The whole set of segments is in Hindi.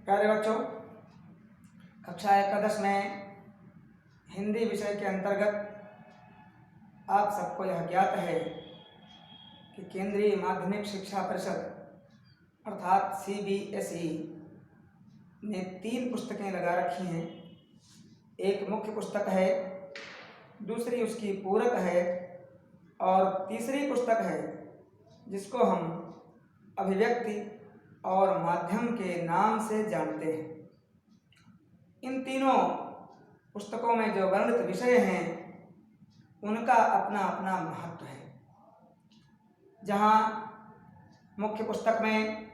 प्यारे बच्चों, कक्षा एकादश में हिंदी विषय के अंतर्गत आप सबको यह ज्ञात है कि केंद्रीय माध्यमिक शिक्षा परिषद अर्थात CBSE ने 3 पुस्तकें लगा रखी हैं। एक मुख्य पुस्तक है, दूसरी उसकी पूरक है और तीसरी पुस्तक है जिसको हम अभिव्यक्ति और माध्यम के नाम से जानते हैं। इन तीनों पुस्तकों में जो वर्णित विषय हैं उनका अपना अपना महत्व है। जहाँ मुख्य पुस्तक में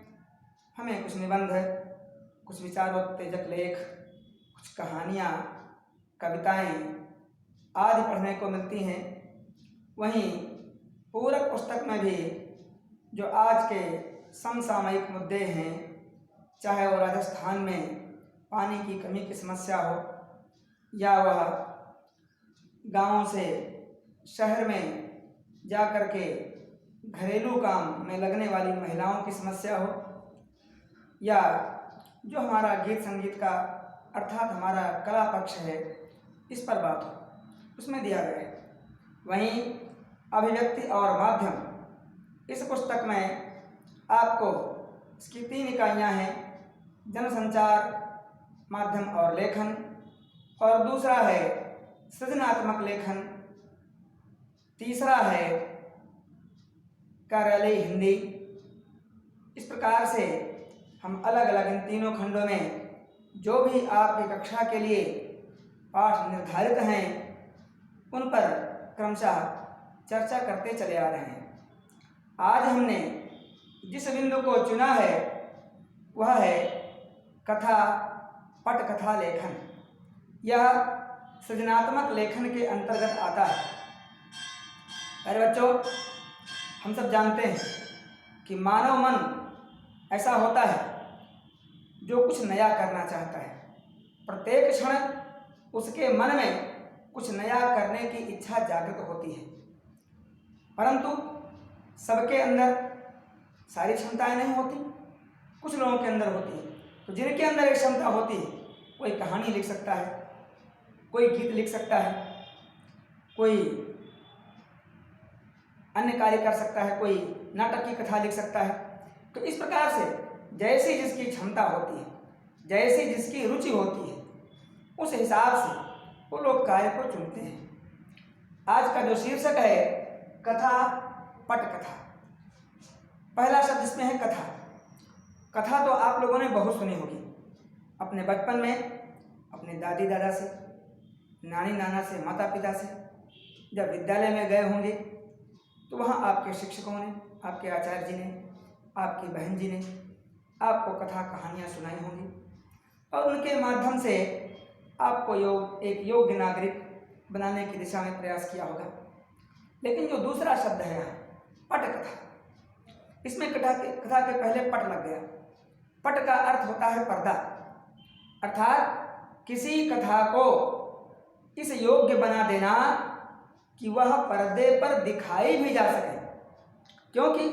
हमें कुछ निबंध, कुछ विचारोत्तेजक लेख, कुछ कहानियाँ, कविताएं आदि पढ़ने को मिलती हैं, वहीं पूरक पुस्तक में भी जो आज के समसामयिक मुद्दे हैं, चाहे वो राजस्थान में पानी की कमी की समस्या हो या वह गांवों से शहर में जा कर के घरेलू काम में लगने वाली महिलाओं की समस्या हो, या जो हमारा गीत संगीत का अर्थात हमारा कला पक्ष है, इस पर बात हो, उसमें दिया गया है। वहीं अभिव्यक्ति और माध्यम, इस पुस्तक में आपको इसकी 3 इकाइयाँ हैं, जनसंचार, माध्यम और लेखन, और दूसरा है सृजनात्मक लेखन, तीसरा है कार्यालय हिंदी। इस प्रकार से हम अलग अलग इन तीनों खंडों में जो भी आपकी कक्षा के लिए पाठ निर्धारित हैं उन पर क्रमशः चर्चा करते चले आ रहे हैं। आज हमने जिस बिंदु को चुना है वह है कथा पटकथा लेखन। यह सृजनात्मक लेखन के अंतर्गत आता है। अरे बच्चों, हम सब जानते हैं कि मानव मन ऐसा होता है जो कुछ नया करना चाहता है। प्रत्येक क्षण उसके मन में कुछ नया करने की इच्छा जागृत होती है, परंतु सबके अंदर सारी क्षमताएं नहीं होती, कुछ लोगों के अंदर होती है। तो जिनके अंदर एक क्षमता होती है, कोई कहानी लिख सकता है, कोई गीत लिख सकता है, कोई अन्य कार्य कर सकता है, कोई नाटक की कथा लिख सकता है। तो इस प्रकार से जैसी जिसकी क्षमता होती है, जैसी जिसकी रुचि होती है, उस हिसाब से वो लोग कार्य को चुनते हैं। आज का जो शीर्षक है कथा पटकथा, पहला शब्द इसमें है कथा। कथा तो आप लोगों ने बहुत सुनी होगी अपने बचपन में, अपने दादी दादा से, नानी नाना से, माता पिता से। जब विद्यालय में गए होंगे तो वहाँ आपके शिक्षकों ने, आपके आचार्य जी ने, आपकी बहन जी ने आपको कथा कहानियाँ सुनाई होंगी और उनके माध्यम से आपको एक योग्य नागरिक बनाने की दिशा में प्रयास किया होगा। लेकिन जो दूसरा शब्द है यहाँ पटकथा, इसमें कथा के पहले पट लग गया। पट का अर्थ होता है पर्दा, अर्थात किसी कथा को इस योग्य बना देना कि वह पर्दे पर दिखाई भी जा सके। क्योंकि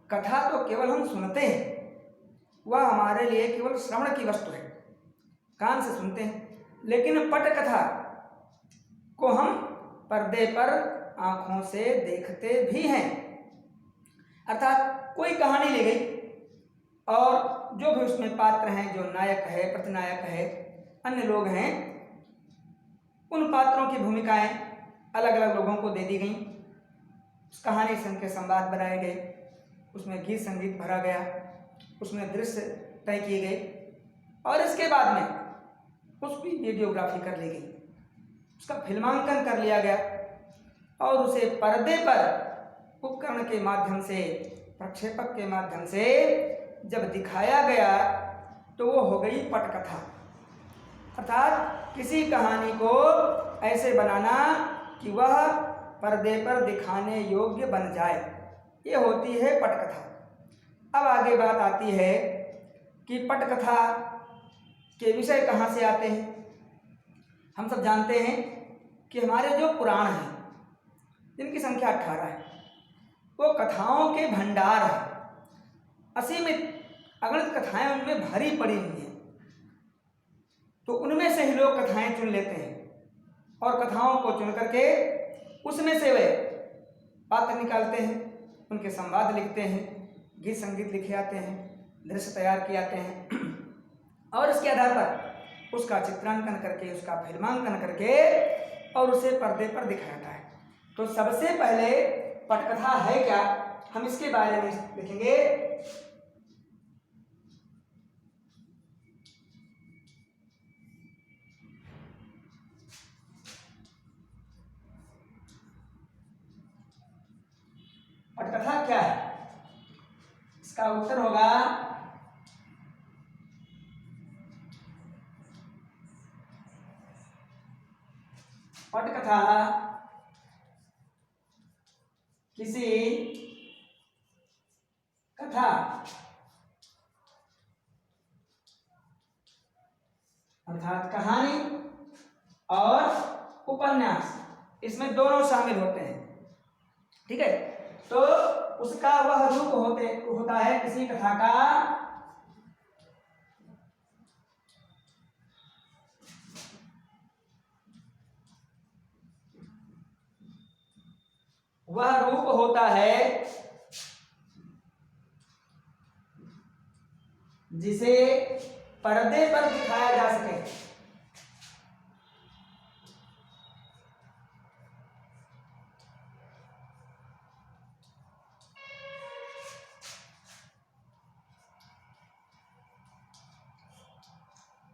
कथा तो केवल हम सुनते हैं, वह हमारे लिए केवल श्रवण की वस्तु है, कान से सुनते हैं। लेकिन पटकथा को हम पर्दे पर आँखों से देखते भी हैं। अर्थात कोई कहानी ले गई और जो भी उसमें पात्र हैं, जो नायक है, प्रतिनायक है, अन्य लोग हैं, उन पात्रों की भूमिकाएं अलग अलग लोगों को दे दी गई। उस कहानी से उनके संवाद बनाए गए, उसमें गीत संगीत भरा गया, उसमें दृश्य तय किए गए और इसके बाद में उसकी वीडियोग्राफी कर ली गई, उसका फिल्मांकन कर लिया गया और उसे पर्दे पर उपकरण के माध्यम से, प्रक्षेपक के माध्यम से जब दिखाया गया तो वो हो गई पटकथा। अर्थात किसी कहानी को ऐसे बनाना कि वह पर्दे पर दिखाने योग्य बन जाए, ये होती है पटकथा। अब आगे बात आती है कि पटकथा के विषय कहाँ से आते हैं। हम सब जानते हैं कि हमारे जो पुराण हैं, जिनकी संख्या 18 है, वो कथाओं के भंडार है। असीमित अगणित कथाएं उनमें भरी पड़ी हुई हैं। तो उनमें से ही लोग कथाएं चुन लेते हैं और कथाओं को चुन करके उसमें से वे पात्र निकालते हैं, उनके संवाद लिखते हैं, गीत संगीत लिखे आते हैं, दृश्य तैयार किए आते हैं और उसके आधार पर उसका चित्रांकन करके, उसका फिल्मांकन करके और उसे पर्दे पर दिखाया जाता है। तो सबसे पहले पटकथा है क्या, हम इसके बारे में लिखेंगे। पटकथा क्या है, इसका उत्तर होगा पटकथा किसी कथा अर्थात कहानी और उपन्यास, इसमें दोनों शामिल होते हैं। ठीक है, तो उसका वह रूप होता है किसी कथा का वह रूप होता है जिसे पर्दे पर दिखाया जा सके।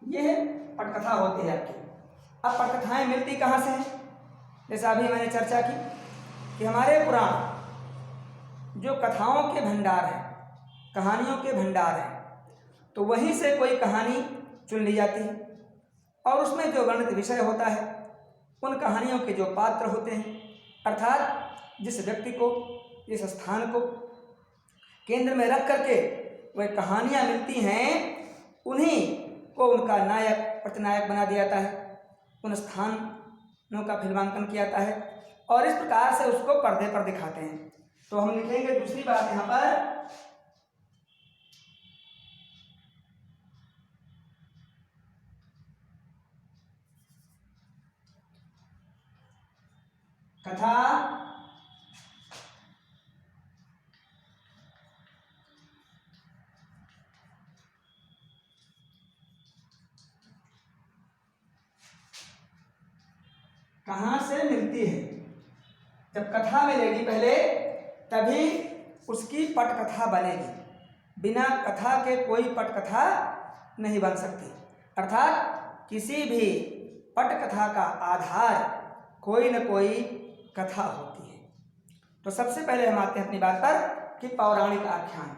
यह पटकथा होती है आपकी। अब पटकथाएं मिलती कहाँ से हैं? जैसा अभी मैंने चर्चा की कि हमारे पुराण जो कथाओं के भंडार हैं, कहानियों के भंडार हैं, तो वहीं से कोई कहानी चुन ली जाती है और उसमें जो वर्णित विषय होता है, उन कहानियों के जो पात्र होते हैं, अर्थात जिस व्यक्ति को, जिस स्थान को केंद्र में रख करके वह कहानियाँ मिलती हैं, उन्हीं को उनका नायक प्रतिनायक बना दिया जाता है, उन स्थानों का फिल्मांकन किया जाता है और इस प्रकार से उसको पर्दे पर दिखाते हैं। तो हम लिखेंगे दूसरी बात यहाँ पर, कथा कहाँ से मिलती है। जब कथा मिलेगी पहले तभी उसकी पटकथा बनेगी, बिना कथा के कोई पटकथा नहीं बन सकती। अर्थात किसी भी पटकथा का आधार कोई न कोई कथा होती है। तो सबसे पहले हम आते हैं अपनी बात पर कि पौराणिक आख्यान।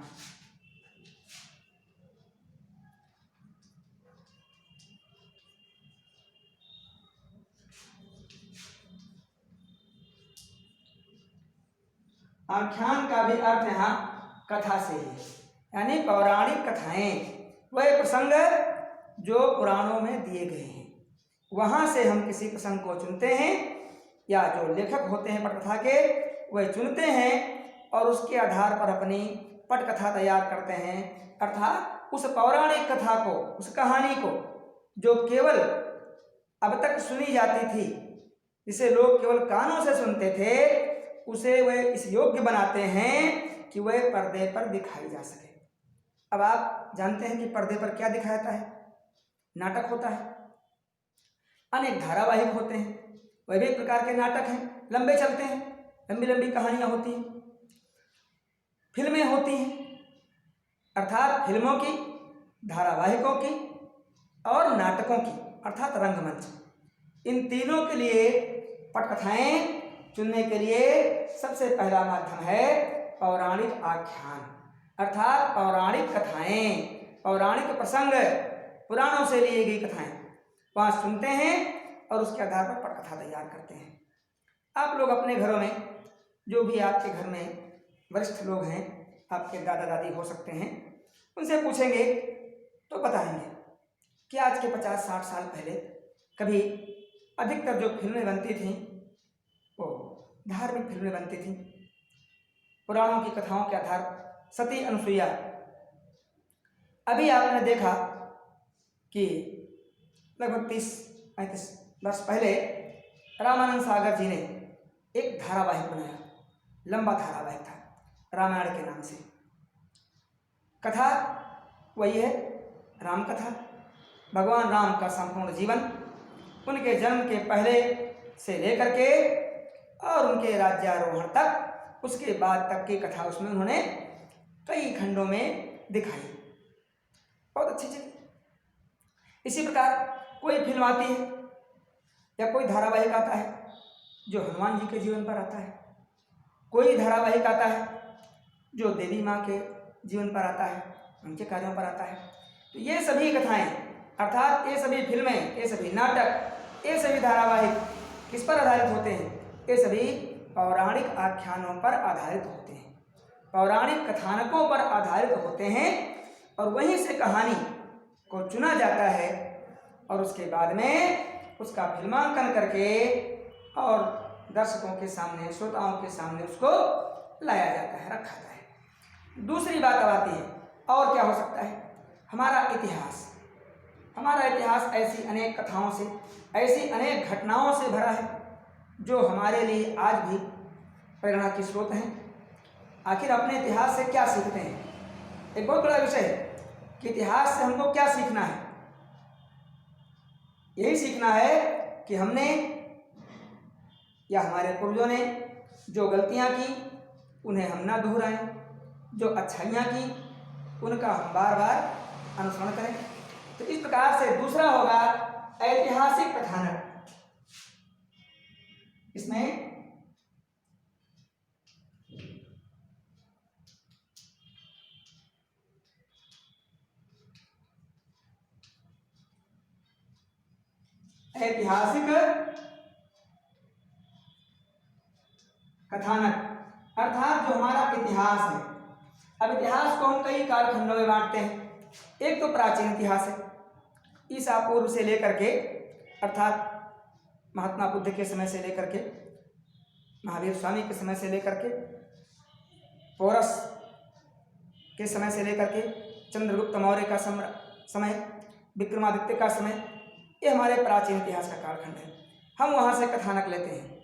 आख्यान का भी अर्थ यहाँ कथा से ही, यानी पौराणिक कथाएं, वह प्रसंग जो पुराणों में दिए गए हैं, वहाँ से हम किसी प्रसंग को चुनते हैं या जो लेखक होते हैं पटकथा के वह चुनते हैं और उसके आधार पर अपनी पटकथा तैयार करते हैं। अर्थात उस पौराणिक कथा को, उस कहानी को जो केवल अब तक सुनी जाती थी, जिसे लोग केवल कानों से सुनते थे, उसे वे इस योग्य बनाते हैं कि वह पर्दे पर दिखाई जा सके। अब आप जानते हैं कि पर्दे पर क्या दिखाया जाता है? नाटक होता है, अनेक धारावाहिक होते हैं, वह भी एक प्रकार के नाटक हैं, लंबे चलते हैं, लंबी लंबी कहानियाँ होती हैं। फिल्में होती हैं, अर्थात फिल्मों की, धारावाहिकों की और नाटकों की, अर्थात रंगमंच। इन तीनों के लिए पटकथाएं चुनने के लिए सबसे पहला माध्यम है पौराणिक आख्यान, अर्थात पौराणिक कथाएं, पौराणिक प्रसंग, पुराणों से ली गई कथाएं वहाँ सुनते हैं और उसके आधार पर पटकथा तैयार करते हैं। आप लोग अपने घरों में, जो भी आपके घर में वरिष्ठ लोग हैं, आपके दादा दादी हो सकते हैं, उनसे पूछेंगे तो बताएंगे कि आज के 50-60 साल पहले कभी अधिकतर जो फिल्में बनती थीं वो धार्मिक फिल्में बनती थीं, पुराणों की कथाओं के आधार, सती अनुसुईया। अभी आपने देखा कि लगभग 30-35 वर्ष पहले रामानंद सागर जी ने एक धारावाहिक बनाया, लंबा धारावाहिक था रामायण के नाम से। कथा वही है राम कथा, भगवान राम का संपूर्ण जीवन, उनके जन्म के पहले से लेकर के और उनके राज्यारोहण तक, उसके बाद तक की कथा उसमें उन्होंने कई खंडों में दिखाई, बहुत अच्छी चीज। इसी प्रकार कोई फिल्म आती है या कोई धारावाहिक आता है जो हनुमान जी के जीवन पर आता है, कोई धारावाहिक आता है जो देवी माँ के जीवन पर आता है, उनके कार्यों पर आता है। तो ये सभी कथाएं अर्थात ये सभी फिल्में, ये सभी नाटक, ये सभी धारावाहिक किस पर आधारित होते हैं? ये सभी पौराणिक आख्यानों पर आधारित होते हैं, पौराणिक कथानकों पर आधारित होते हैं और वहीं से कहानी को चुना जाता है और उसके बाद में उसका फिल्मांकन करके और दर्शकों के सामने, श्रोताओं के सामने उसको लाया जाता है, रखा जाता है। दूसरी बात अब आती है, और क्या हो सकता है? हमारा इतिहास। हमारा इतिहास ऐसी अनेक कथाओं से, ऐसी अनेक घटनाओं से भरा है जो हमारे लिए आज भी प्रेरणा की स्रोत हैं। आखिर अपने इतिहास से क्या सीखते हैं? एक बहुत बड़ा विषय है कि इतिहास से हमको क्या सीखना है। यही सीखना है कि हमने या हमारे पूर्वजों ने जो गलतियां की उन्हें हम ना दोहराएं, जो अच्छाइयां की उनका हम बार बार अनुसरण करें। तो इस प्रकार से दूसरा होगा ऐतिहासिक कथानक। इसमें ऐतिहासिक कथानक अर्थात जो हमारा इतिहास है। अब इतिहास को हम कई कालखंडों में बांटते हैं। एक तो प्राचीन इतिहास है, ईसा पूर्व से लेकर के अर्थात महात्मा बुद्ध के समय से लेकर के, महावीर स्वामी के समय से लेकर के, पौरस के समय से लेकर के, चंद्रगुप्त मौर्य का समय, विक्रमादित्य का समय, ये हमारे प्राचीन इतिहास का कालखंड है। हम वहाँ से कथानक लेते हैं।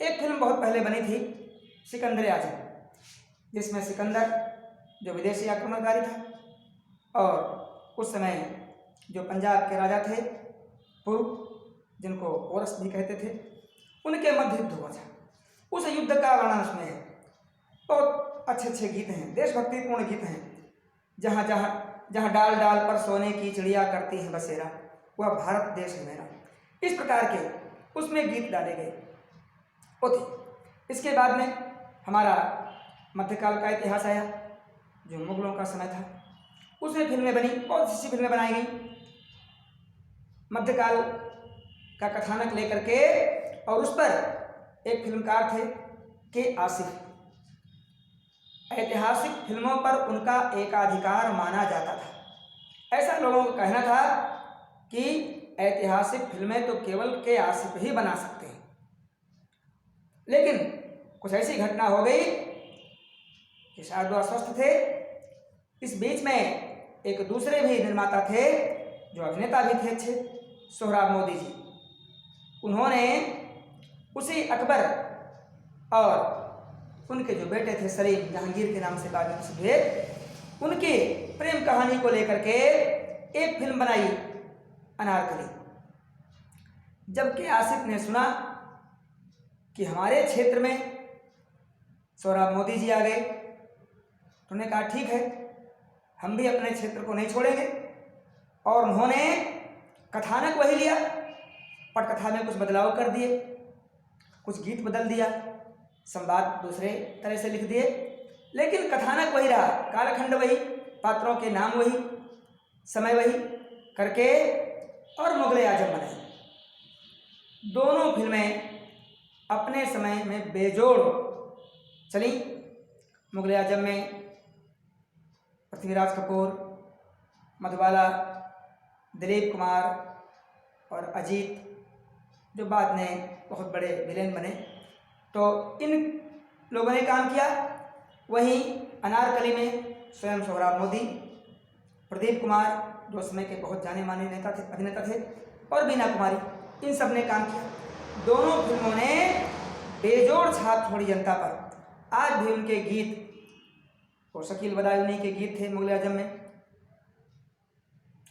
एक फिल्म बहुत पहले बनी थी, सिकंदर आजम, जिसमें सिकंदर जो विदेशी आक्रमणकारी था और उस समय जो पंजाब के राजा थे पूर्व, जिनको पोरस भी कहते थे, उनके मध्य युद्ध हुआ था। उस युद्ध का वर्णन उसमें है। बहुत अच्छे अच्छे गीत हैं, देशभक्तिपूर्ण गीत हैं। जहाँ जहाँ जहाँ डाल डाल पर सोने की चिड़िया करती है बसेरा, वह भारत देश है मेरा, इस प्रकार के उसमें गीत डाले गए होते। इसके बाद में हमारा मध्यकाल का इतिहास आया, जो मुगलों का समय था। उसमें फिल्में बनी, बहुत अच्छी फिल्में बनाई गई मध्यकाल का कथानक लेकर के, और उस पर एक फिल्मकार थे के आसिफ। ऐतिहासिक फिल्मों पर उनका एकाधिकार माना जाता था। ऐसा लोगों का कहना था कि ऐतिहासिक फिल्में तो केवल के आसिफ ही बना सकते हैं। लेकिन कुछ ऐसी घटना हो गई कि शायद वो अस्वस्थ थे। इस बीच में एक दूसरे भी निर्माता थे जो अभिनेता भी थे अच्छे, सोहराब मोदी जी। उन्होंने उसी अकबर और उनके जो बेटे थे सलीम जहांगीर के नाम से बाद में प्रसिद्ध हुए, उनकी प्रेम कहानी को लेकर के एक फिल्म बनाई, अनारकली। जबकि आसिफ ने सुना कि हमारे क्षेत्र में सोहराब मोदी जी आ गए, तो उन्होंने कहा ठीक है, हम भी अपने क्षेत्र को नहीं छोड़ेंगे। और उन्होंने कथानक वही लिया, पटकथा में कुछ बदलाव कर दिए, कुछ गीत बदल दिया, संवाद दूसरे तरह से लिख दिए, लेकिन कथानक वही रहा, कालखंड वही, पात्रों के नाम वही, समय वही करके और मुगल आजम बनाई। दोनों फिल्में अपने समय में बेजोड़ चली। मुगल आजम में पृथ्वीराज कपूर, मधुबाला, दिलीप कुमार और अजीत, जो बाद में बहुत बड़े विलेन बने, तो इन लोगों ने काम किया। वहीं अनारकली में स्वयं सोहराब मोदी, प्रदीप कुमार जो समय के बहुत जाने माने नेता थे, अभिनेता थे, और बीना कुमारी, इन सब ने काम किया। दोनों फिल्मों ने बेजोड़ छाप छोड़ी जनता पर। आज भी उनके गीत, और शकील बदायूनी के गीत थे, मुगल आजम में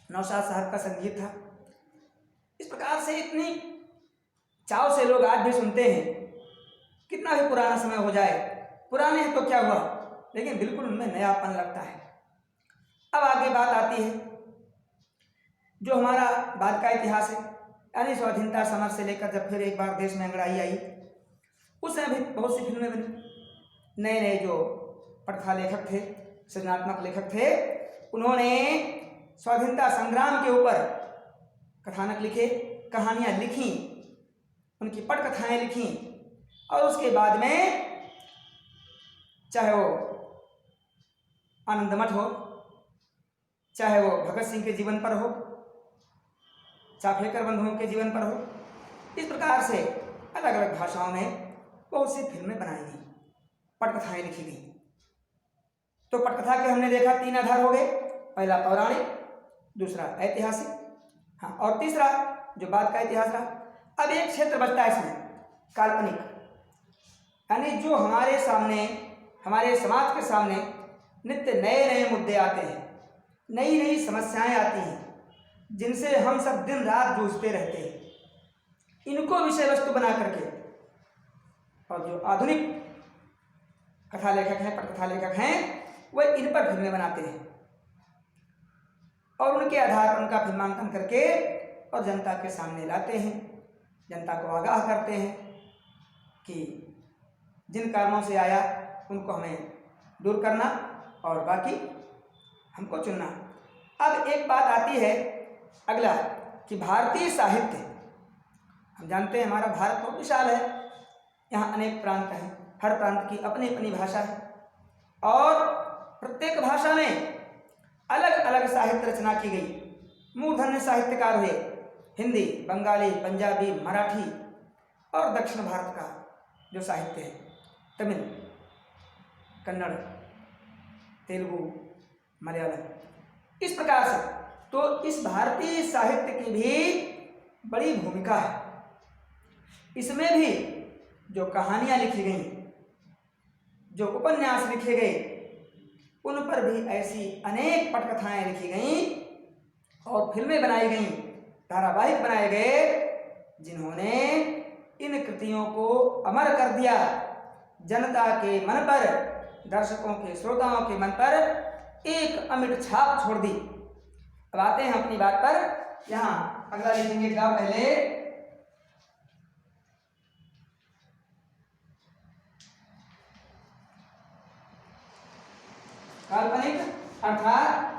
नौशाद साहब का संगीत था। इस प्रकार से इतनी चाव से लोग आज भी सुनते हैं। कितना भी पुराना समय हो जाए, पुराने हैं तो क्या हुआ, लेकिन बिल्कुल उनमें नयापन लगता है। अब आगे बात आती है जो हमारा बाद का इतिहास है, यानी स्वाधीनता समर से लेकर जब फिर एक बार देश में अंग्रेजी आई, उस समय भी बहुत सी फिल्में बनी। नए नए जो पटकथा लेखक थे, सृजनात्मक लेखक थे, उन्होंने स्वाधीनता संग्राम के ऊपर कथानक लिखे, कहानियाँ लिखी, उनकी पटकथाएं लिखी, और उसके बाद में चाहे वो आनंदमठ हो, चाहे वो भगत सिंह के जीवन पर हो, चाफेकर बंधुओं के जीवन पर हो, इस प्रकार से अलग अलग भाषाओं में बहुत सी फिल्में बनाई गई, पटकथाएं लिखी गई। तो पटकथा के हमने देखा 3 आधार हो गए, पहला पौराणिक, दूसरा ऐतिहासिक, हाँ, और तीसरा जो बाद का इतिहास रहा। अब एक क्षेत्र बचता है इसमें, काल्पनिक, यानी जो हमारे सामने, हमारे समाज के सामने नित्य नए नए मुद्दे आते हैं, नई नई समस्याएं आती हैं, जिनसे हम सब दिन रात जूझते रहते हैं। इनको विषय वस्तु बना करके, और जो आधुनिक कथा लेखक हैं, पटकथा लेखक हैं, वह इन पर फिल्में बनाते हैं और उनके आधार पर उनका फिल्मांकन करके और जनता के सामने लाते हैं, जनता को आगाह करते हैं कि जिन कारणों से आया उनको हमें दूर करना और बाकी हमको चुनना। अब एक बात आती है अगला कि भारतीय साहित्य, हम जानते हैं हमारा भारत बहुत विशाल है, यहाँ अनेक प्रांत हैं, हर प्रांत की अपनी अपनी भाषा है, और प्रत्येक भाषा में अलग अलग साहित्य रचना की गई। मूर्धन्य साहित्यकार हुए हिंदी, बंगाली, पंजाबी, मराठी, और दक्षिण भारत का जो साहित्य है, तमिल, कन्नड़, तेलुगु, मलयालम, इस प्रकार से। तो इस भारतीय साहित्य की भी बड़ी भूमिका है। इसमें भी जो कहानियाँ लिखी गई, जो उपन्यास लिखे गए, उन पर भी ऐसी अनेक पटकथाएं लिखी गईं और फिल्में बनाई गईं, धारावाहिक बनाए गए, जिन्होंने इन कृतियों को अमर कर दिया, जनता के मन पर, दर्शकों के, श्रोताओं के मन पर एक अमिट छाप छोड़ दी। अब आते हैं अपनी बात पर। यहाँ अगला लिखेंगे क्या, पहले काल्पनिक अर्थात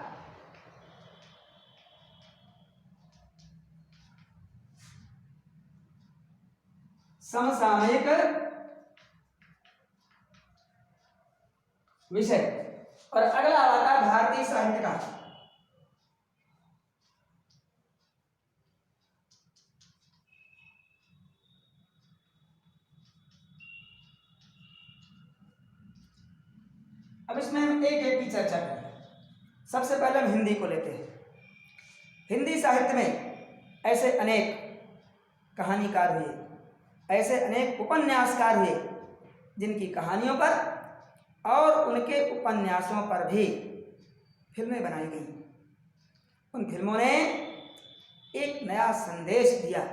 समसामयिक विषय, और अगला आता है भारतीय साहित्य का। अब इसमें हम एक एक की चर्चा करें। सबसे पहले हम हिंदी को लेते हैं। हिंदी साहित्य में ऐसे अनेक कहानीकार हुए, ऐसे अनेक उपन्यासकार हुए, जिनकी कहानियों पर और उनके उपन्यासों पर भी फिल्में बनाई गई। उन फिल्मों ने एक नया संदेश दिया।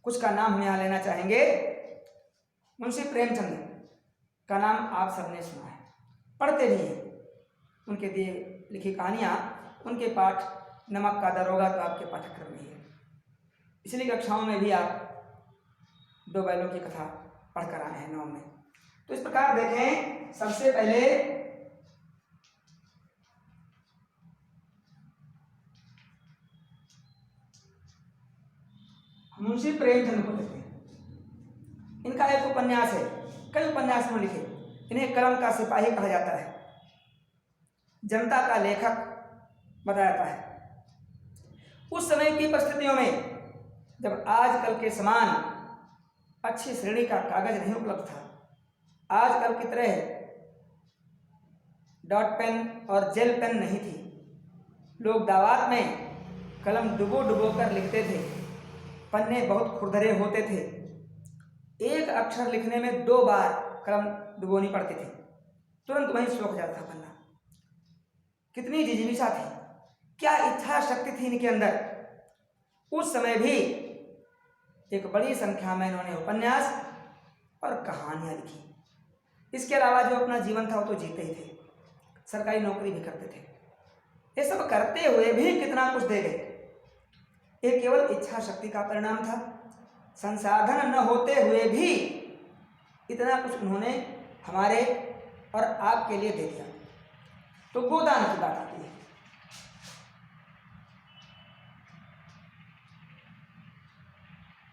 कुछ का नाम हम यहाँ लेना चाहेंगे। मुंशी प्रेमचंद का नाम आप सबने सुना है, पढ़ते भी हैं। उनके दिए लिखी कहानियाँ, उनके पाठ, नमक का दरोगा तो आपके पाठ्यक्रम में ही है। पिछली कक्षाओं में भी आप 2 बैलों की कथा पढ़कर आए हैं 9 में। तो इस प्रकार देखें, सबसे पहले मुंशी प्रेमचंद को लेते हैं। इनका एक उपन्यास है, कई उपन्यास में लिखे। इन्हें कलम का सिपाही कहा जाता है, जनता का लेखक बताया जाता है। उस समय की परिस्थितियों में जब आजकल के समान अच्छी श्रेणी का कागज नहीं उपलब्ध था, आजकल की तरह डॉट पेन और जेल पेन नहीं थी, लोग दावात में कलम डुबो डुबो कर लिखते थे। पन्ने बहुत खुरदरे होते थे। एक अक्षर लिखने में 2 बार कलम डुबोनी पड़ती थी, तुरंत वहीं सूख जाता था पन्ना। कितनी जिजीविषा थी, क्या इच्छा शक्ति थी इनके अंदर। उस समय भी एक बड़ी संख्या में इन्होंने उपन्यास और कहानियां लिखी। इसके अलावा जो अपना जीवन था वो तो जीते ही थे, सरकारी नौकरी भी करते थे। ये सब करते हुए भी कितना कुछ दे गए। ये केवल इच्छा शक्ति का परिणाम था। संसाधन न होते हुए भी इतना कुछ उन्होंने हमारे और आपके लिए दे दिया। तो गोदान की बात आती है।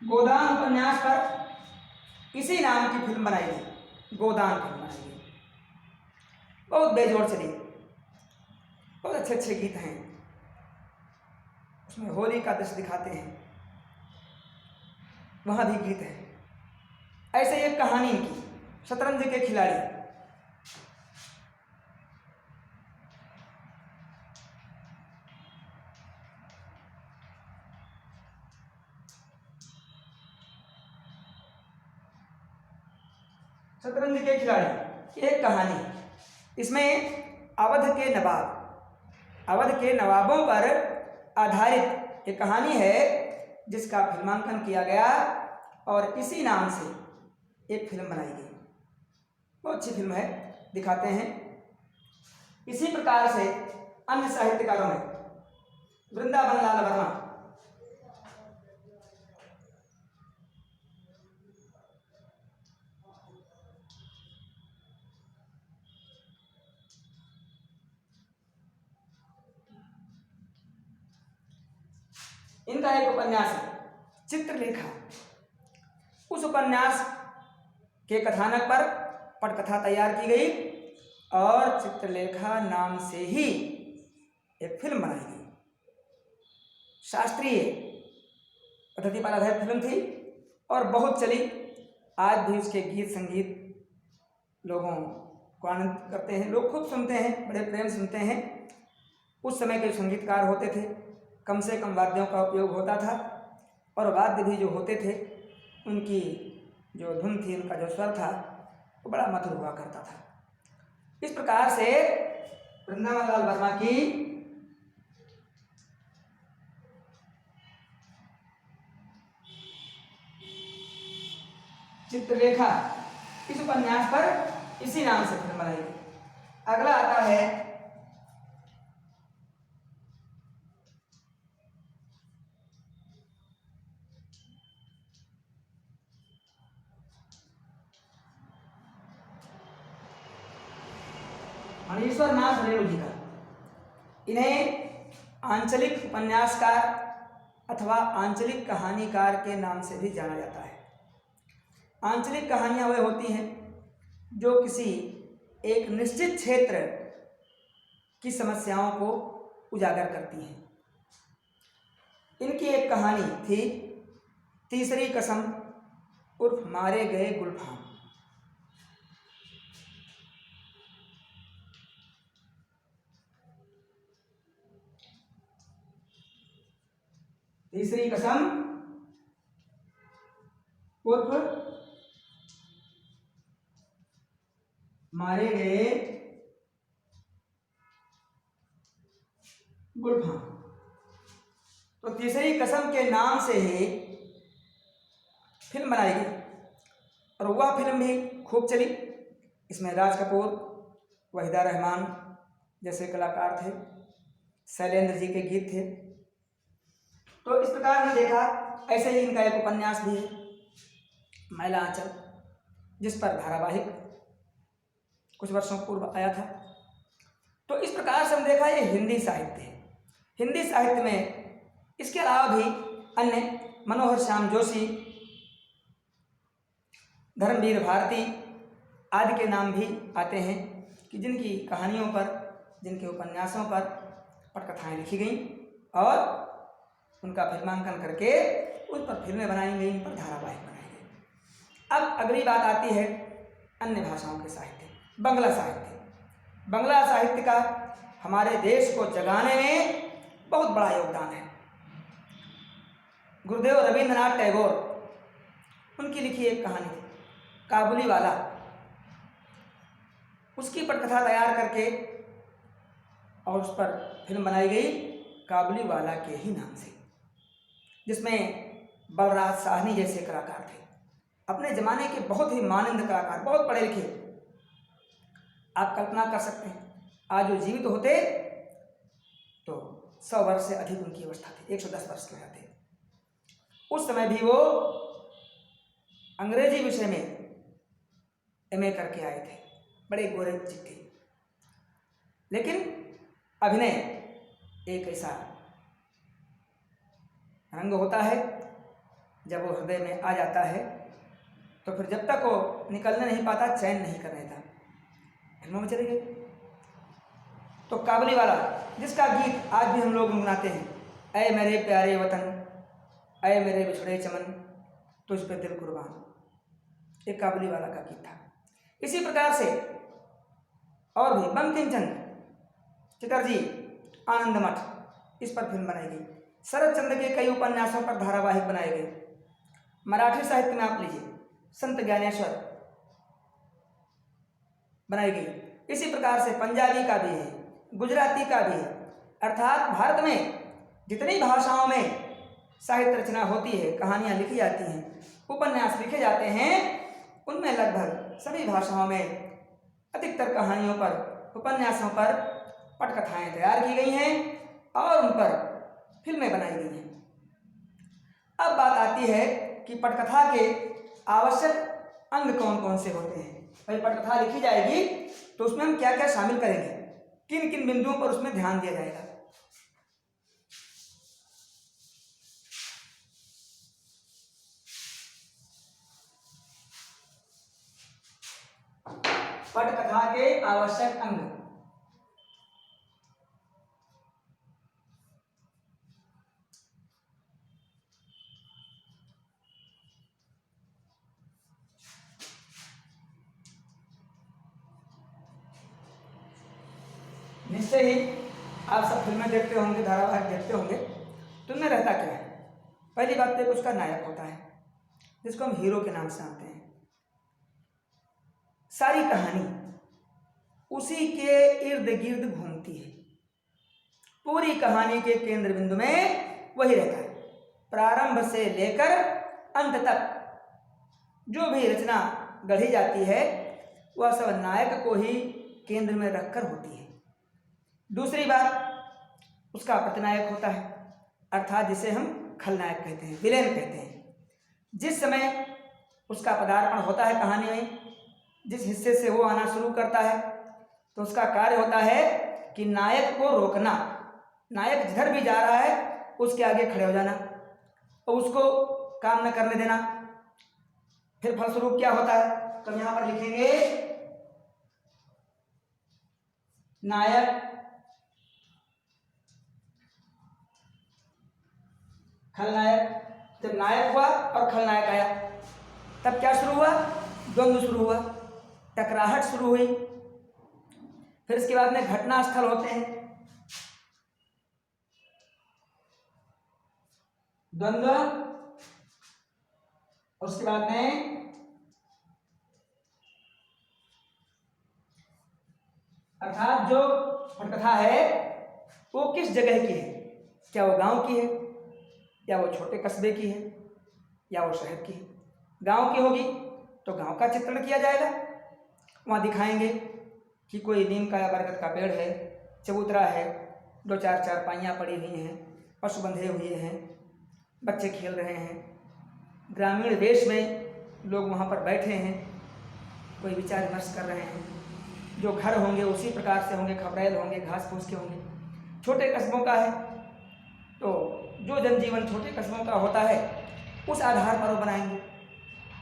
गोदान उपन्यास पर इसी नाम की फिल्म बनाई गई, गोदान फिल्म बनाई गई। बहुत बेजोड़ चली, बहुत अच्छे अच्छे गीत हैं उसमें। होली का दृश्य दिखाते हैं, वहाँ भी गीत है। ऐसे एक कहानी की, शतरंज के खिलाड़ी। शतरंज के खिलाड़ी एक कहानी। इसमें अवध के नवाबों पर आधारित एक कहानी है जिसका फिल्मांकन किया गया और इसी नाम से एक फिल्म बनाई गई। बहुत अच्छी फिल्म है, दिखाते हैं। इसी प्रकार से अन्य साहित्यकारों में वृंदावन लाल वर्मा, इनका एक उपन्यास है चित्रलेखा। उस उपन्यास के कथानक पर पटकथा तैयार की गई और चित्रलेखा नाम से ही एक फिल्म बनाई गई। शास्त्रीय पद्धति पर आधारित फिल्म थी और बहुत चली। आज भी उसके गीत संगीत लोगों को आनंद करते हैं, लोग खूब सुनते हैं, बड़े प्रेम सुनते हैं। उस समय के संगीतकार होते थे, कम से कम वाद्यों का उपयोग होता था और वाद्य भी जो होते थे उनकी जो धुन थी, उनका जो स्वर था वो बड़ा मधुर हुआ करता था। इस प्रकार से वृंदावन लाल वर्मा की चित्रलेखा, इस उपन्यास पर इसी नाम से फिल्म बनाई गई। अगला आता है मणीश्वर नाथ रेणु जी का। इन्हें आंचलिक उपन्यासकार अथवा आंचलिक कहानीकार के नाम से भी जाना जाता है। आंचलिक कहानियां वे होती हैं जो किसी एक निश्चित क्षेत्र की समस्याओं को उजागर करती हैं। इनकी एक कहानी थी तीसरी कसम उर्फ मारे गए गुलफाम। तीसरी कसम उर्फ मारे गए गुलफाम। तो तीसरी कसम के नाम से ही फिल्म बनाई गई और वह फिल्म भी खूब चली। इसमें राज कपूर, वहीदा रहमान जैसे कलाकार थे, शैलेंद्र जी के गीत थे। तो इस प्रकार हमने देखा। ऐसे ही इनका एक उपन्यास भी है मैला आंचल, जिस पर धारावाहिक कुछ वर्षों पूर्व आया था। तो इस प्रकार से हम देखा ये हिंदी साहित्य है। हिंदी साहित्य में इसके अलावा भी अन्य मनोहर श्याम जोशी, धर्मवीर भारती आदि के नाम भी आते हैं कि जिनकी कहानियों पर, जिनके उपन्यासों पर पटकथाएं लिखी गई और उनका फिल्मांकन करके उन पर फिल्में बनाई गई, उन पर धारावाहिक बनाए गए। अब अगली बात आती है अन्य भाषाओं के साहित्य, बंगला साहित्य। बंगला साहित्य का हमारे देश को जगाने में बहुत बड़ा योगदान है। गुरुदेव रविंद्रनाथ टैगोर, उनकी लिखी एक कहानी थी काबुली वाला, उसकी पटकथा तैयार करके और उस पर फिल्म बनाई गई काबुली वाला के ही नाम से, जिसमें बलराज साहनी जैसे कलाकार थे, अपने ज़माने के बहुत ही मानंद कलाकार, बहुत पढ़े लिखे। आप कल्पना कर सकते हैं आज जो जीवित होते तो 100 वर्ष से अधिक उनकी अवस्था थी, 110 वर्ष के हो जाते। उस समय भी वो अंग्रेजी विषय में एमए करके आए थे, बड़े गोरे चिट्टे। लेकिन अभिनय एक ऐसा रंग होता है, जब वो हृदय में आ जाता है तो फिर जब तक वो निकलने नहीं पाता, चैन नहीं कर रहता, फिल्मों में चले गए। तो काबुली वाला, जिसका गीत आज भी हम लोग गुनगुनाते हैं, ऐ मेरे प्यारे वतन, ऐ मेरे बिछड़े चमन, तुझ पे दिल कुर्बान, एक काबुली वाला का गीत था। इसी प्रकार से और भी बंकिम चंद्र चटर्जी, आनंद मठ, इस पर फिल्म बनाई गई। शरद चंद्र के कई उपन्यासों पर धारावाहिक बनाए गए। मराठी साहित्य में आप लीजिए, संत ज्ञानेश्वर बनाई गई। इसी प्रकार से पंजाबी का भी है, गुजराती का भी है। अर्थात भारत में जितनी भाषाओं में साहित्य रचना होती है, कहानियाँ लिखी जाती हैं, उपन्यास लिखे जाते हैं, उनमें लगभग सभी भाषाओं में अधिकतर कहानियों पर, उपन्यासों पर पटकथाएँ तैयार की गई हैं और उन पर फिल्में बनाई गई हैं। अब बात आती है कि पटकथा के आवश्यक अंग कौन कौन से होते हैं। भाई पटकथा लिखी जाएगी तो उसमें हम क्या क्या शामिल करेंगे, किन किन बिंदुओं पर उसमें ध्यान दिया जाएगा। पटकथा के आवश्यक अंग, निश्चय ही आप सब फिल्में देखते होंगे, धारावाहिक देखते होंगे, तो उनमें रहता क्या है। पहली बात तो उसका नायक होता है, जिसको हम हीरो के नाम से जानते हैं। सारी कहानी उसी के इर्द गिर्द घूमती है, पूरी कहानी के केंद्र बिंदु में वही रहता है। प्रारंभ से लेकर अंत तक जो भी रचना गढ़ी जाती है वह सब नायक को ही केंद्र में रखकर होती है। दूसरी बात, उसका प्रतिनायक होता है, अर्थात जिसे हम खलनायक कहते हैं, विलेन कहते हैं। जिस समय उसका पदार्पण होता है कहानी में, जिस हिस्से से वो आना शुरू करता है, तो उसका कार्य होता है कि नायक को रोकना, नायक जिधर भी जा रहा है उसके आगे खड़े हो जाना और उसको काम न करने देना। फिर फलस्वरूप क्या होता है, तो हम यहाँ पर लिखेंगे नायक, खलनायक। जब नायक हुआ और खलनायक आया तब क्या शुरू हुआ, द्वंद्व शुरू हुआ, टकराहट शुरू हुई। फिर इसके बाद में घटना स्थल होते हैं, द्वंद्व, और उसके बाद में अर्थात जो पटकथा है वो किस जगह की है, क्या वो गांव की है या वो छोटे कस्बे की है या वो शहर की है। गांव की होगी तो गांव का चित्रण किया जाएगा, वहाँ दिखाएंगे कि कोई नीम का या बरगद का पेड़ है, चबूतरा है, 2-4 चारपाइयाँ पड़ी हुई हैं, पशु बंधे हुए हैं, बच्चे खेल रहे हैं, ग्रामीण वेश में लोग वहाँ पर बैठे हैं, कोई विचार विमर्श कर रहे हैं। जो घर होंगे उसी प्रकार से होंगे, खपरेल होंगे, घास फूस के होंगे। छोटे कस्बों का है तो जो जनजीवन छोटे कस्बों का होता है उस आधार पर वो बनाएंगे,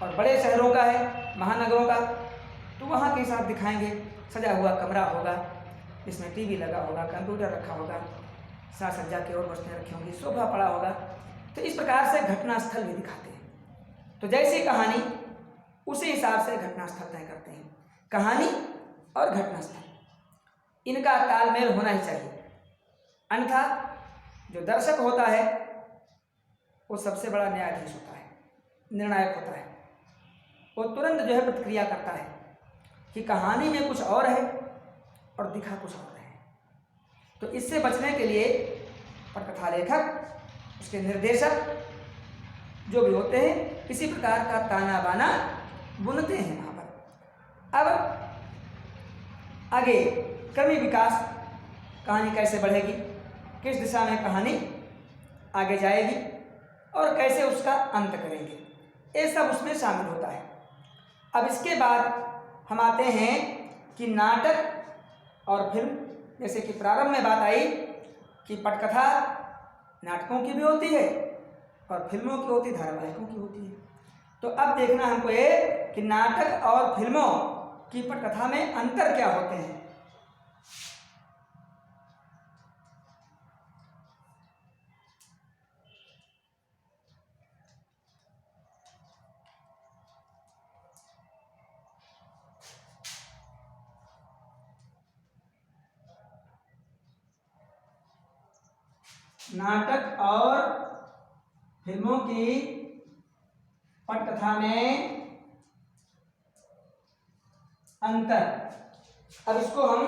और बड़े शहरों का है, महानगरों का, तो वहाँ के हिसाब दिखाएंगे। सजा हुआ कमरा होगा जिसमें टीवी लगा होगा, कंप्यूटर रखा होगा, साज सज्जा की और वस्तुएं रखी होंगी, सोफा पड़ा होगा। तो इस प्रकार से घटना स्थल भी दिखाते हैं। तो जैसी कहानी उसी हिसाब से घटना स्थल तय करते हैं। कहानी और घटना स्थल, इनका तालमेल होना ही चाहिए, अन्यथा जो दर्शक होता है वो सबसे बड़ा न्यायाधीश होता है, निर्णायक होता है। वो तुरंत जो है प्रतिक्रिया करता है कि कहानी में कुछ और है और दिखा कुछ और है। तो इससे बचने के लिए पटकथा लेखक, उसके निर्देशक जो भी होते हैं, इसी प्रकार का ताना बाना बुनते हैं वहाँ पर। अब आगे क्रमिक विकास, कहानी कैसे बढ़ेगी, किस दिशा में कहानी आगे जाएगी और कैसे उसका अंत करेंगे, ये सब उसमें शामिल होता है। अब इसके बाद हम आते हैं कि नाटक और फिल्म, जैसे कि प्रारंभ में बात आई कि पटकथा नाटकों की भी होती है और फिल्मों की होती है, धारावाहिकों की होती है। तो अब देखना हमको ये कि नाटक और फिल्मों की पटकथा में अंतर क्या होते हैं। नाटक और फिल्मों की पटकथा में अंतर, अब इसको हम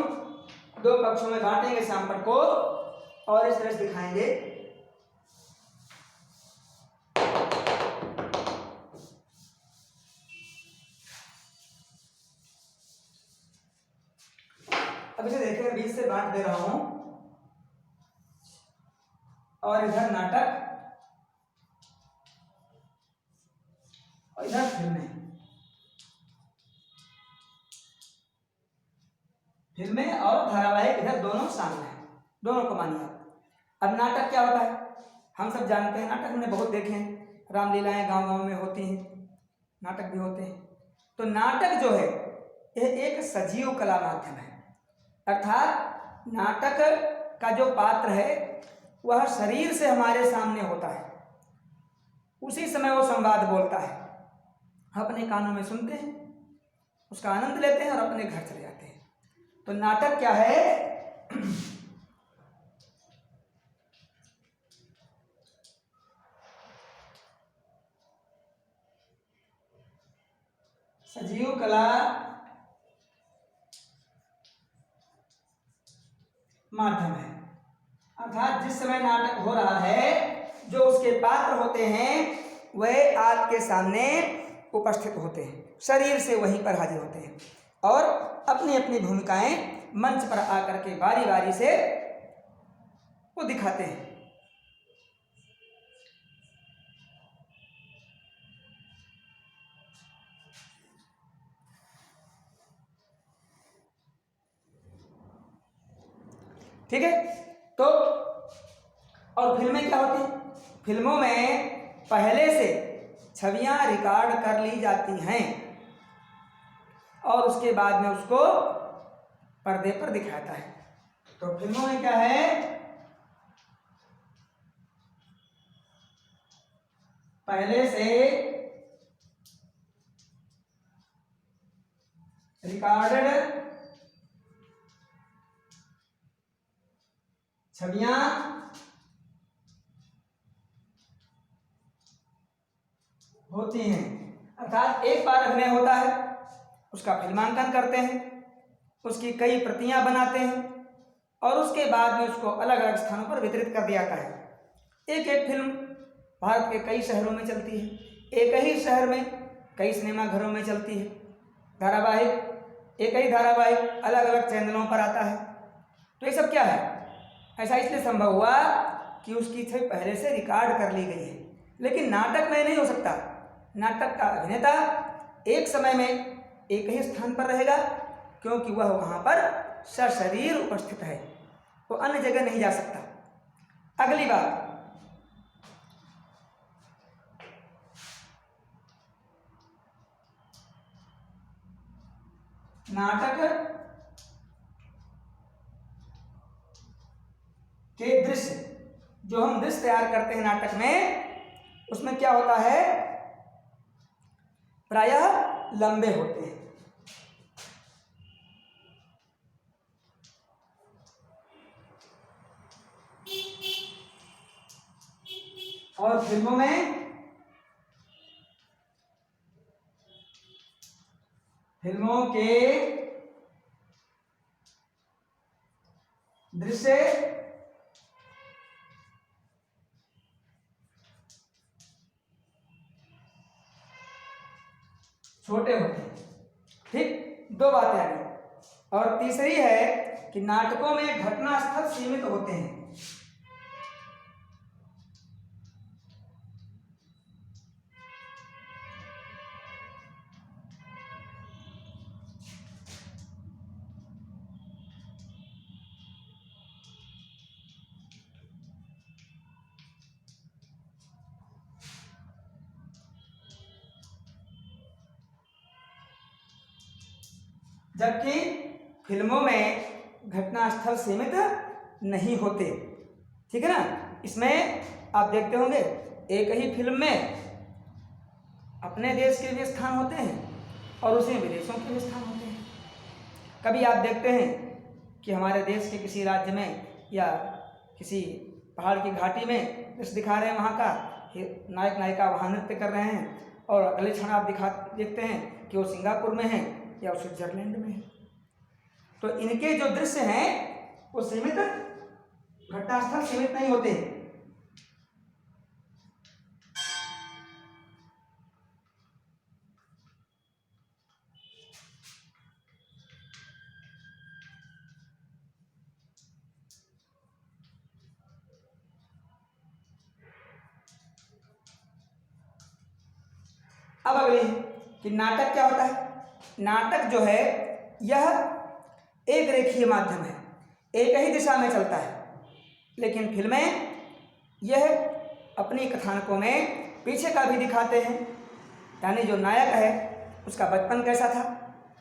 दो पक्षों में बांटेंगे शामपट को और इस तरह से दिखाएंगे। अब इसे देखिए, बीच से बांट दे रहा हूं और इधर नाटक और इधर फिल्में और धारावाहिक इधर दोनों शामिल हैं, दोनों को मानिए आप। अब नाटक क्या होता है, हम सब जानते हैं, नाटक हमने बहुत देखे हैं, रामलीलाएं गांव गांव में होती हैं, नाटक भी होते हैं। तो नाटक जो है यह एक सजीव कला माध्यम है, अर्थात नाटक का जो पात्र है वह शरीर से हमारे सामने होता है, उसी समय वो संवाद बोलता है, हम अपने कानों में सुनते हैं, उसका आनंद लेते हैं और अपने घर चले जाते हैं। तो नाटक क्या है, सजीव कला माध्यम है, अर्थात जिस समय नाटक हो रहा है जो उसके पात्र होते हैं वह आपके सामने उपस्थित होते हैं, शरीर से वहीं पर हाजिर होते हैं और अपनी अपनी भूमिकाएं मंच पर आकर के बारी बारी से वो दिखाते हैं। ठीक है। तो और फिल्में क्या होती हैं, फिल्मों में पहले से छवियां रिकॉर्ड कर ली जाती हैं और उसके बाद में उसको पर्दे पर दिखाता है। तो फिल्मों में क्या है, पहले से रिकॉर्डेड छवियां होती हैं, अर्थात एक बार अभिनय होता है, उसका फिल्मांकन करते हैं, उसकी कई प्रतियां बनाते हैं और उसके बाद में उसको अलग अलग स्थानों पर वितरित कर दिया जाता है। एक एक फिल्म भारत के कई शहरों में चलती है, एक ही शहर में कई सिनेमा घरों में चलती है। धारावाहिक, एक ही धारावाहिक अलग अलग चैनलों पर आता है। तो ये सब क्या है, ऐसा इसलिए संभव हुआ कि उसकी छवि पहले से रिकॉर्ड कर ली गई है। लेकिन नाटक में नहीं हो सकता, नाटक का अभिनेता एक समय में एक ही स्थान पर रहेगा क्योंकि वह वहाँ पर सशरीर उपस्थित है, वो अन्य जगह नहीं जा सकता। अगली बात, नाटक के दृश्य, जो हम दृश्य तैयार करते हैं नाटक में, उसमें क्या होता है, प्रायः लंबे होते हैं। और फिल्मों के दृश्य छोटे होते हैं। ठीक, दो बातें आ गई। और तीसरी है कि नाटकों में घटना स्थल सीमित होते हैं। जबकि फिल्मों में घटना स्थल सीमित नहीं होते। ठीक है ना। इसमें आप देखते होंगे एक ही फिल्म में अपने देश के भी स्थान होते हैं और उसमें विदेशों के भी स्थान होते हैं। कभी आप देखते हैं कि हमारे देश के किसी राज्य में या किसी पहाड़ की घाटी में दृश्य दिखा रहे हैं, वहाँ का नायक नायिका वहाँ नृत्य कर रहे हैं, और अगले क्षण आप देखते हैं कि वो सिंगापुर में है या स्विट्जरलैंड में है। तो इनके जो दृश्य हैं वो सीमित, घटनास्थल सीमित नहीं होते। अब अगली कि नाटक क्या होता है। नाटक जो है यह एक रेखीय माध्यम है, एक ही दिशा में चलता है। लेकिन फिल्में यह अपनी कथानकों में पीछे का भी दिखाते हैं, यानी जो नायक है उसका बचपन कैसा था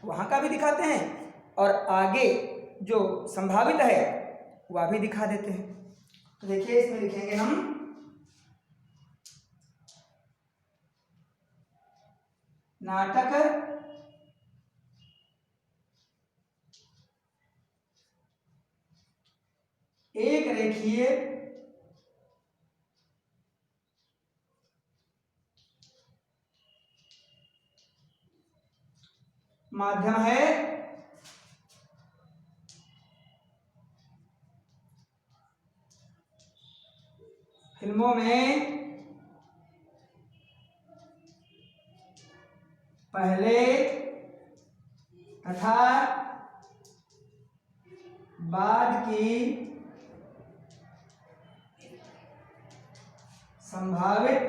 वहाँ का भी दिखाते हैं, और आगे जो संभावित है वह भी दिखा देते हैं। तो देखिए इसमें लिखेंगे हम नाटक एक रेखीय माध्यम है फिल्मों में पहले तथा बाद की संभावित